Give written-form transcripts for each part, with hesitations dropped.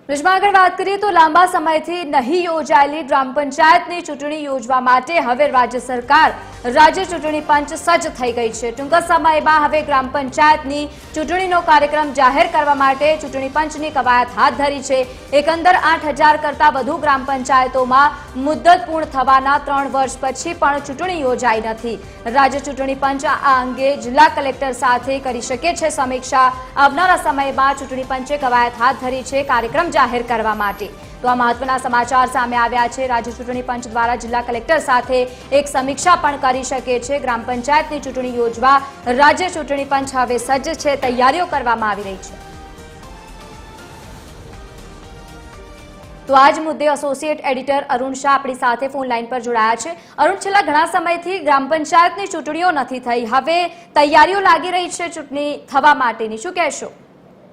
બ્રિજમાં આગળ વાત કરીએ તો લાંબા સમયથી નહીં યોજાયેલી ગ્રામ પંચાયતની ચૂંટણી યોજવા માટે હવે રાજ્ય સરકાર રાજ્ય ચૂંટણી પંચ સજ્જ થઈ ગઈ છે। ટૂંક સમયમાં હવે ગ્રામ પંચાયતની ચૂંટણીનો કાર્યક્રમ જાહેર કરવા માટે ચૂંટણી પંચની કવાયત હાથ ધરી છે। એકંદર 8000 કરતાં વધુ ગ્રામ પંચાયતોમાં મુદ્દત પૂર્ણ થવાના 3 વર્ષ પછી પણ ચૂંટણી યોજાઈ નથી। રાજ્ય ચૂંટણી પંચ આ અંગે જિલ્લા કલેક્ટર સાથે કરી શકે છે સમીક્ષા। આવનારા સમયમાં ચૂંટણી પંચે કવાયત હાથ ધરી છે કાર્યક્રમ જાહેર કરવા માટે। તો આ મહત્વના સમાચાર સામે આવ્યા છે। રાજ્ય ચૂંટણી પંચ દ્વારા જિલ્લા કલેક્ટર સાથે એક સમીક્ષા પણ કરી શકે છે। ગ્રામ પંચાયતની ચૂંટણી યોજવા રાજ્ય ચૂંટણી પંચ હવે સજ્જ છે, તૈયારીઓ કરવામાં આવી રહી છે। તો આજ મુદ્દે એસોસિએટ એડિટર અરુણ શાહ આપણી સાથે ફોન લાઈન પર જોડાયા છે। અરુણ, છેલ્લા ઘણા સમયથી ગ્રામ પંચાયતની ચૂંટણીઓ નથી થઈ, હવે તૈયારીઓ લાગી રહી છે ચૂંટણી થવા માટેની, શું કહેશો?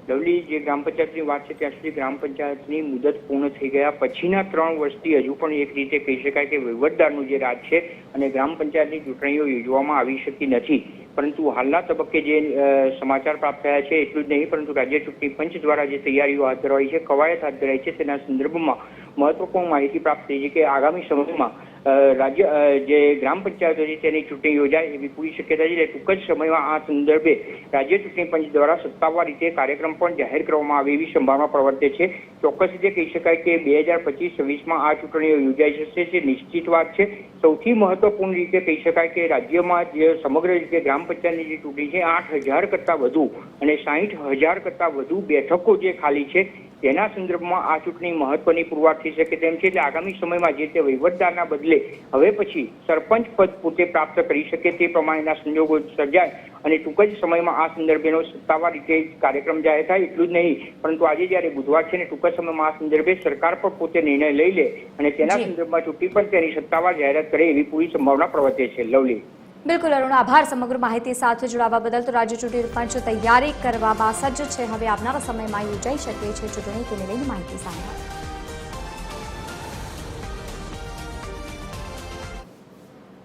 લવલી, જે ગ્રામ પંચાયતની વાત છે ત્યાં સુધી ગ્રામ પંચાયતની મુદત પૂર્ણ થઈ ગયા પછીના 3 વર્ષથી હજુ પણ એક રીતે કહી શકાય કે વહીવટદારનું જે રાજ છે અને ગ્રામ પંચાયતની ચૂંટણીઓ યોજવામાં આવી શકી નથી। પરંતુ હાલના તબક્કે જે સમાચાર પ્રાપ્ત થયા છે એટલું જ નહીં, પરંતુ રાજ્ય ચૂંટણી પંચ દ્વારા જે તૈયારીઓ હાથ ધરાઈ છે, કવાયત હાથ ધરાઈ છે, તેના સંદર્ભમાં મહત્વપૂર્ણ માહિતી પ્રાપ્ત થઈ છે કે આગામી સમયમાં રાજ્ય જે ગ્રામ પંચાયતો છે તેની ચૂંટણી યોજાય એવી પૂરી શક્યતા છે। ટૂંક જ સમયમાં આ સંદર્ભે રાજ્ય ચૂંટણી પંચ દ્વારા સત્તાવાર રીતે કાર્યક્રમ પણ જાહેર કરવામાં આવે એવી સંભાવના પ્રવર્તે છે। ચોક્કસ રીતે કહી શકાય કે 2025-26માં આ ચૂંટણીઓ યોજાઈ જશે, જે નિશ્ચિત વાત છે। સૌથી મહત્વપૂર્ણ રીતે કહી શકાય કે રાજ્યમાં જે સમગ્ર રીતે ગ્રામ પંચાયતની જે ચૂંટણી છે 8000 કરતાં વધુ અને 60000 કરતાં વધુ બેઠકો જે ખાલી છે તેના સંદર્ભમાં આ ચૂંટણી મહત્વની પુરવાર થઈ શકે તેમ છે। એટલે આગામી સમયમાં જે તે વહીવટદારના બદલે હવે પછી સરપંચ પદ પોતે પ્રાપ્ત કરી શકે તે પ્રમાણેના સંજોગો સર્જાય અને ટૂંક જ સમયમાં આ સંદર્ભેનો સત્તાવાર રીતે કાર્યક્રમ જાહેર થાય। એટલું જ નહીં, પરંતુ આજે જ્યારે બુધવાર છે ને ટૂંક જ સમયમાં આ સંદર્ભે સરકાર પણ પોતે નિર્ણય લઈ લે અને તેના સંદર્ભમાં ચૂંટણી પણ તેની સત્તાવાર જાહેરાત કરે એવી પૂરી સંભાવના પ્રવર્તે છે। લવલી, બિલકુલ અરુણ, આભાર સમગ્ર માહિતી સાથે જોડાવા બદલ। તો રાજ્ય ચૂંટણી પંચ તૈયારી કરવામાં સજ્જ છે, હવે આવનારા સમયમાં યોજાઈ શકે છે ચૂંટણી, તેને લઈને માહિતી સામે આવી।